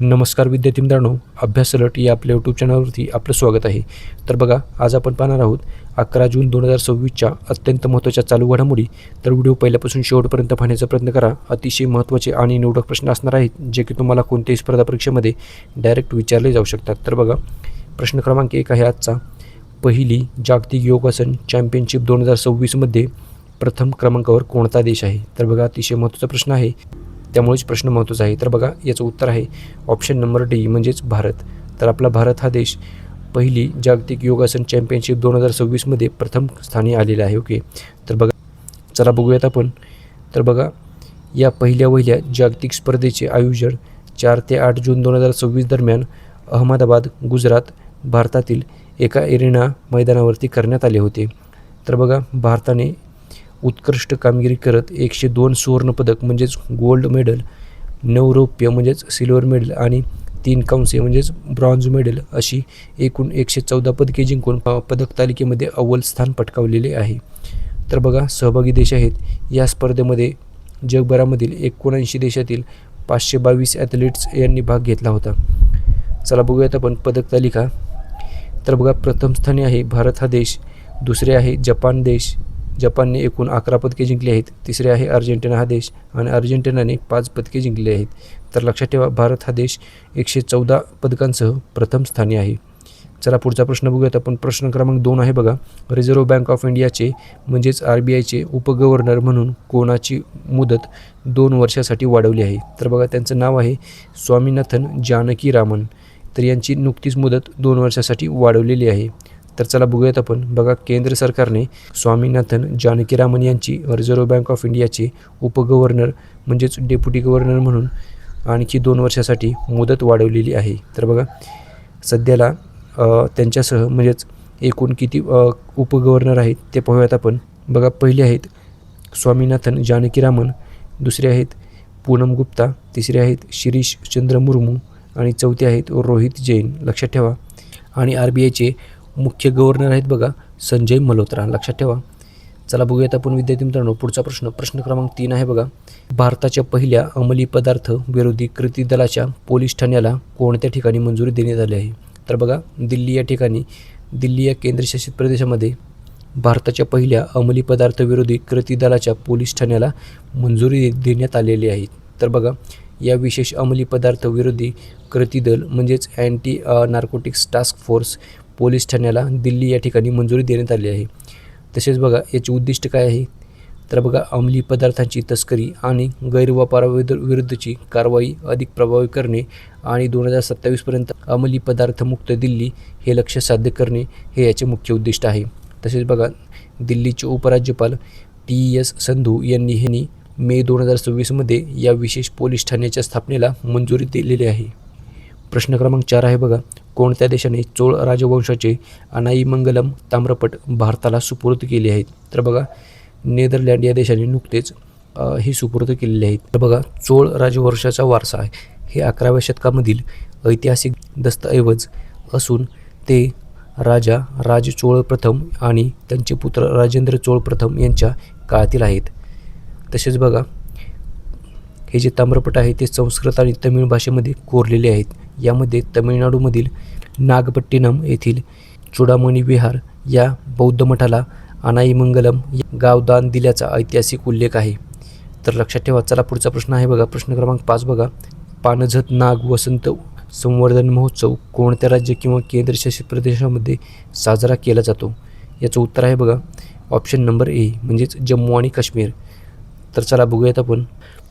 नमस्कार विद्यार्थी मित्रांनो, अभ्यास अलर्ट या आपल्या यूट्यूब चॅनलवरती आपलं स्वागत आहे. तर बघा, आज आपण पाहणार आहोत 11 जून 2026च्या अत्यंत महत्त्वाच्या चालू घडामोडी. तर व्हिडिओ पहिल्यापासून शेवटपर्यंत पाहण्याचा प्रयत्न करा. अतिशय महत्त्वाचे आणि निवडक प्रश्न असणार आहेत, जे की तुम्हाला कोणत्याही स्पर्धा परीक्षेमध्ये डायरेक्ट विचारले जाऊ शकतात. तर बघा, प्रश्न क्रमांक 1 आहे आजचा. पहिली जागतिक योगासन चॅम्पियनशिप 2026मध्ये प्रथम क्रमांकावर कोणता देश आहे? तर बघा, अतिशय महत्त्वाचा प्रश्न आहे, त्यामुळेच प्रश्न महत्त्वाचा आहे. तर बघा, याचं उत्तर आहे ऑप्शन नंबर डी म्हणजेच भारत. तर आपला भारत हा देश पहिली जागतिक योगासन चॅम्पियनशिप 2026मध्ये प्रथम स्थानी आलेला आहे. ओके, तर बघा, चला बघूयात आपण. तर बघा, या पहिल्या जागतिक स्पर्धेचे आयोजन 4 ते 8 जून 2026 दरम्यान अहमदाबाद, गुजरात, भारतातील एका एरिना मैदानावरती करण्यात आले होते. तर बघा, भारताने उत्कृष्ट कामगिरी करत 102 सुवर्णपदक म्हणजेच गोल्ड मेडल, 9 रौप्य म्हणजेच सिल्वर मेडल आणि 3 कांस्य म्हणजेच ब्रॉन्झ मेडल अशी एकूण 114 पदके जिंकून पदक तालिकेमध्ये अव्वल स्थान पटकावलेले आहे. तर बघा, सहभागी देश आहेत या स्पर्धेमध्ये जगभरामधील 79 देशातील 522 ॲथलीट्स यांनी भाग घेतला होता. चला बघूयात आपण पदक तालिका. तर बघा, प्रथम स्थानी आहे भारत हा देश, दुसरे आहे जपान देश, जपानने एकूण 11 पदके जिंकली आहेत. तिसरे आहे अर्जेंटिना हा देश आणि अर्जेंटिनाने 5 पदके जिंकली आहेत. तर लक्षात ठेवा, भारत हा देश 114 पदकांसह प्रथम स्थानी आहे. चला पुढचा प्रश्न बघूयात आपण. प्रश्न क्रमांक 2 आहे बघा. रिझर्व्ह बँक ऑफ इंडियाचे म्हणजेच RBIचे उपगव्हर्नर म्हणून कोणाची मुदत 2 वर्षासाठी वाढवली आहे? तर बघा, त्यांचं नाव आहे स्वामीनाथन जानकीरामन. तर यांची नुकतीच मुदत 2 वर्षासाठी वाढवलेली आहे. तर चला बघूयात आपण. बघा, केंद्र सरकारने स्वामीनाथन जानकीरामन यांची रिझर्व्ह बँक ऑफ इंडियाचे उपगव्हर्नर म्हणजेच डेप्युटी गव्हर्नर म्हणून आणखी 2 वर्षासाठी मुदत वाढवलेली आहे. तर बघा, सध्याला त्यांच्यासह म्हणजेच एकूण किती उपगव्हर्नर आहेत ते पाहूयात आपण. बघा, पहिले आहेत स्वामीनाथन जानकीरामन, दुसरे आहेत पूनम गुप्ता, तिसरे आहेत शिरीष चंद्र मुर्मू आणि चौथे आहेत रोहित जैन. लक्षात ठेवा. आणि RBIचे मुख्य गव्हर्नर आहेत बघा संजय मल्होत्रा. लक्षात ठेवा. चला बघूयात आपण विद्यार्थी मित्रांनो पुढचा प्रश्न. प्रश्न क्रमांक 3 आहे बघा. भारताच्या पहिल्या अंमली पदार्थ विरोधी कृती दलाच्या पोलीस ठाण्याला कोणत्या ठिकाणी मंजुरी देण्यात आली आहे? तर बघा, दिल्ली या ठिकाणी, दिल्ली या केंद्रशासित प्रदेशामध्ये भारताच्या पहिल्या अंमली पदार्थ विरोधी कृती दलाच्या पोलीस ठाण्याला मंजुरी देण्यात आलेली आहे. तर बघा, या विशेष अंमली पदार्थ विरोधी कृती दल म्हणजेच anti narcotics task force police ठाण्याला दिल्ली या ठिकाणी मंजुरी देण्यात आली आहे. तसेच बघा, याचे उद्दिष्ट काय आहे? तर बघा, अंमली पदार्थांची तस्करी आणि गैरवापराविरुद्धची कारवाई अधिक प्रभावी करणे आणि 2027पर्यंत अंमली पदार्थमुक्त दिल्ली हे लक्ष्य साध्य करणे हे याचे मुख्य उद्दिष्ट आहे. तसेच बघा, दिल्लीचे उपराज्यपाल TS संधू यांनी मे 2026मध्ये या विशेष पोलीस ठाण्याच्या स्थापनेला मंजुरी दिलेली आहे. प्रश्न क्रमांक 4 आहे बघा. कोणत्या देशाने चोळ राजवंशाचे अनाईमंगलम ताम्रपट भारताला सुपूर्द केले आहेत? तर बघा, नेदरलँड या देशाने नुकतेच हे सुपूर्द केलेले आहेत. तर बघा, चोळ राजवंशाचा वारसा आहे हे 11व्या शतकामधील ऐतिहासिक दस्तऐवज असून ते राजा राज चोळ प्रथम आणि त्यांचे पुत्र राजेंद्र चोळ प्रथम यांच्या काळातील आहेत. तसेच बघा, हे जे ताम्रपट आहे ते संस्कृत आणि तमिळ भाषेमध्ये कोरलेले आहेत. यामध्ये तमिळनाडूमधील नागपट्टिनम येथील चुडामणी विहार या बौद्ध मठाला अनाईमंगलम गाव दान दिल्याचा ऐतिहासिक उल्लेख आहे. तर लक्षात ठेवा. चला पुढचा प्रश्न आहे बघा. प्रश्न क्रमांक 5 बघा. पानझत नाग वसंत संवर्धन महोत्सव कोणत्या राज्य किंवा केंद्रशासित प्रदेशामध्ये साजरा केला जातो? याचं उत्तर आहे बघा ऑप्शन नंबर ए म्हणजेच जम्मू आणि काश्मीर. तर चला बघूयात आपण.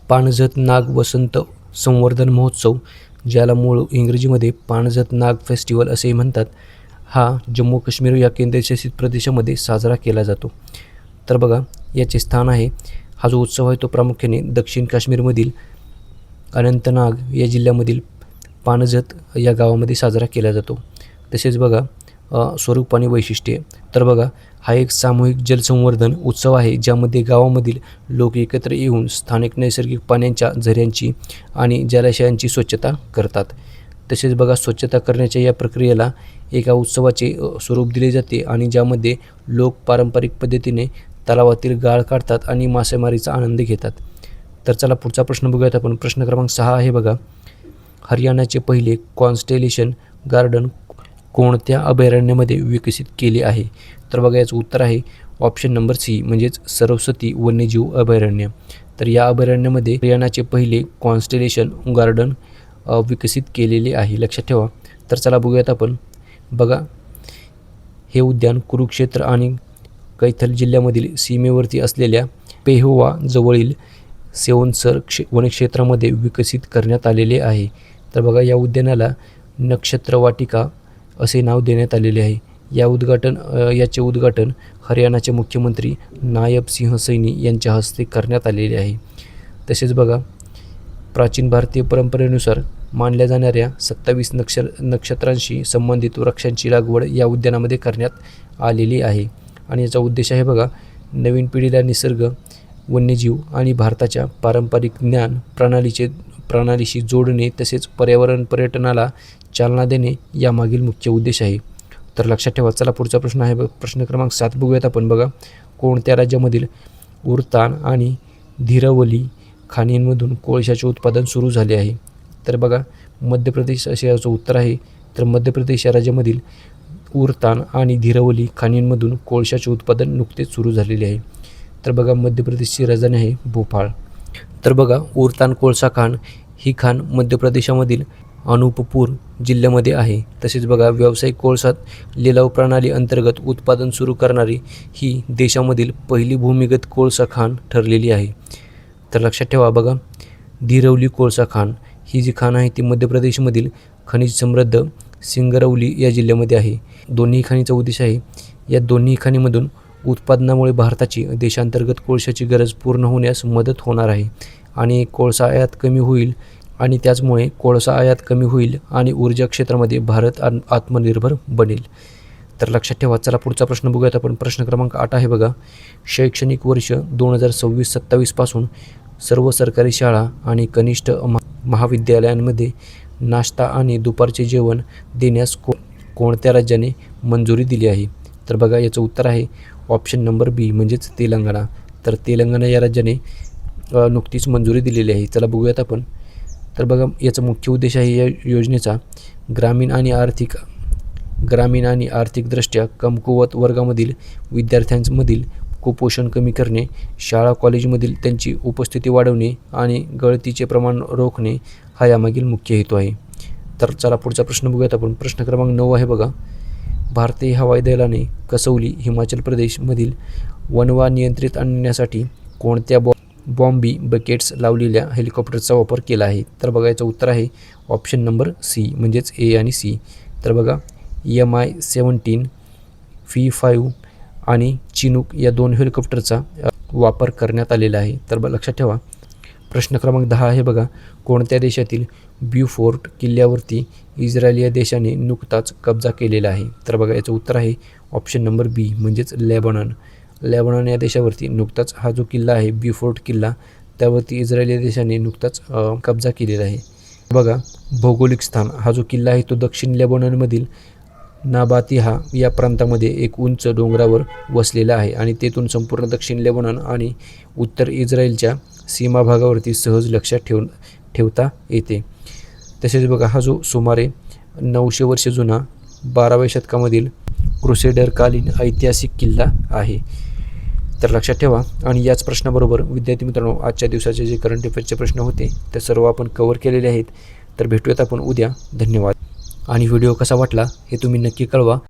पानझत नाग वसंत संवर्धन महोत्सव, ज्याला मूळ इंग्रजीमध्ये पानझत नाग फेस्टिवल असेही म्हणतात, हा जम्मू काश्मीर या केंद्रशासित प्रदेशामध्ये साजरा केला जातो. तर बघा, याचे स्थान आहे, हा जो उत्सव आहे तो प्रामुख्याने दक्षिण काश्मीरमधील अनंतनाग या जिल्ह्यामधील पानझत या गावामध्ये साजरा केला जातो. तसेच बघा, स्वरूप आणि वैशिष्ट्ये. तर बघा, हा एक सामूहिक जलसंवर्धन उत्सव आहे ज्यामध्ये गावामधील लोक एकत्र येऊन स्थानिक नैसर्गिक पाण्याच्या झऱ्यांची आणि जलाशयांची स्वच्छता करतात. तसेच बघा, स्वच्छता करण्याच्या या प्रक्रियेला एका उत्सवाचे स्वरूप दिले जाते आणि ज्यामध्ये लोक पारंपरिक पद्धतीने तलावातील गाळ काढतात आणि मासेमारीचा आनंद घेतात. तर चला पुढचा प्रश्न बघूयात आपण. प्रश्न क्रमांक 6 आहे बघा. हरियाणाचे पहिले कॉन्स्टेलेशन गार्डन कोणत्या अभयारण्यामध्ये विकसित केले आहे? तर बघा याचं उत्तर आहे ऑप्शन नंबर सी म्हणजेच सरस्वती वन्यजीव अभयारण्य. तर या अभयारण्यामध्ये हरियाणाचे पहिले कॉन्स्टेलेशन गार्डन विकसित केलेले आहे, लक्षात ठेवा. तर चला बघूयात आपण. बघा हे उद्यान कुरुक्षेत्र आणि कैथल जिल्ह्यामधील सीमेवरती असलेल्या पेहोवा जवळील सेवनसर वनक्षेत्रामध्ये विकसित करण्यात आलेले आहे. तर बघा या उद्यानाला नक्षत्रवाटिका असे नाव देण्यात आलेले आहे. याचे उद्घाटन हरियाणाचे मुख्यमंत्री नायब सिंह सैनी यांच्या हस्ते करण्यात आलेले आहे. तसेच बघा प्राचीन भारतीय परंपरेनुसार मानल्या जाणाऱ्या 27 नक्षत्रांशी संबंधित वृक्षांची लागवड या उद्यानामध्ये करण्यात आलेली आहे. आणि याचा उद्देश आहे बघा नवीन पिढीला निसर्ग, वन्यजीव आणि भारताच्या पारंपरिक ज्ञान प्रणालीशी जोडणे तसेच पर्यटनाला चालना देणे यामागील मुख्य उद्देश आहे. तर लक्षात ठेवा. चला पुढचा प्रश्न आहे प्रश्न क्रमांक 7 बघूयात आपण. बघा कोणत्या राज्यामधील उरतान आणि धीरवली खाणींमधून कोळशाचे उत्पादन सुरू झाले आहे? तर बघा मध्य प्रदेश असे याचं उत्तर आहे. तर मध्य प्रदेश या राज्यामधील उरतान आणि धीरवली खाणींमधून कोळशाचे उत्पादन नुकतेच सुरू झालेले आहे. तर बघा मध्य प्रदेशची राजधानी आहे भोपाळ. तर बघा उरतान कोळसा खाण ही खाण मध्य प्रदेशामधील अनूपपूर जिल्ह्यामध्ये आहे. तसेच बघा व्यावसायिक कोळसा लिलाव प्रणाली अंतर्गत उत्पादन सुरू करणारी ही देशामधील पहिली भूमिगत कोळसा खाण ठरलेली आहे. तर लक्षात ठेवा. बघा धीरवली कोळसा खाण ही जी खाण आहे ती मध्य प्रदेशमधील खनिज समृद्ध सिंगरौली या जिल्ह्यामध्ये आहे. दोन्ही खाणीचा उद्देश आहे या दोन्ही खाणीमधून उत्पादनामुळे भारताची देशांतर्गत कोळशाची गरज पूर्ण होण्यास मदत होणार आहे आणि कोळसा आयात कमी होईल आणि त्याचमुळे कोळसा आयात कमी होईल आणि ऊर्जा क्षेत्रामध्ये भारत आत्मनिर्भर बनेल. तर लक्षात ठेवा. चला पुढचा प्रश्न बघूयात आपण. प्रश्न क्रमांक 8 आहे बघा शैक्षणिक वर्ष 2026-27 पासून सर्व सरकारी शाळा आणि कनिष्ठ महाविद्यालयांमध्ये नाश्ता आणि दुपारचे जेवण देण्यास कोणत्या राज्याने मंजुरी दिली आहे? तर बघा याचं उत्तर आहे ऑप्शन नंबर बी म्हणजेच तेलंगणा. तर तेलंगणा या राज्याने नुकतीच मंजुरी दिलेली आहे. चला बघूयात आपण. तर बघा याचा मुख्य उद्देश आहे या योजनेचा ग्रामीण आणि आर्थिकदृष्ट्या कमकुवत वर्गामधील विद्यार्थ्यांमधील कुपोषण कमी करणे, शाळा कॉलेजमधील त्यांची उपस्थिती वाढवणे आणि गळतीचे प्रमाण रोखणे हा यामागील मुख्य हेतू आहे. तर चला पुढचा प्रश्न बघूयात आपण. प्रश्न क्रमांक 9 आहे बघा भारतीय हवाई दलाने कसौली हिमाचल प्रदेशमधील वणवा नियंत्रित आणण्यासाठी कोणत्या बॉम्बी बकेट्स लावलेल्या हेलिकॉप्टरचा वापर केला आहे? तर बघा याचं उत्तर आहे ऑप्शन नंबर सी म्हणजेच ए आणि सी. तर बघा MI-17 V5 आणि चिनूक या 2 हेलिकॉप्टरचा वापर करण्यात आलेला आहे. तर लक्षात ठेवा. प्रश्न क्रमांक 10 आहे बघा कोणत्या देशातील ब्यूफोर्ट किल्ल्यावरती इस्रायल या देशाने नुकताच कब्जा केलेला आहे? तर बघा याचं उत्तर आहे ऑप्शन नंबर बी म्हणजेच लेबनॉन या देशावरती नुकताच हा जो किल्ला आहे ब्यूफोर्ट किल्ला त्यावरती इस्रायल या देशाने नुकताच कब्जा केलेला आहे. बघा भौगोलिक स्थान हा जो किल्ला आहे तो दक्षिण लेबनॉनमधील नाबातिहा या प्रांतामध्ये एक उंच डोंगरावर वसलेला आहे आणि तेथून संपूर्ण दक्षिण लेबनॉन आणि उत्तर इस्रायलच्या सीमा भागावरती सहज लक्षात ठेवता येते. तसेच बघा हा जो सुमारे 900 वर्ष जुना 12व्या शतकामधील क्रुसेडरकालीन ऐतिहासिक किल्ला आहे. तर लक्षात ठेवा. आणि याच प्रश्नाबरोबर विद्यार्थी मित्रांनो आजच्या दिवसाचे जे करंट अफेअर्सचे प्रश्न होते ते सर्व आपण कव्हर केलेले आहेत. तर भेटूयात आपण उद्या. धन्यवाद. आणि व्हिडिओ कसा वाटला हे तुम्ही नक्की कळवा.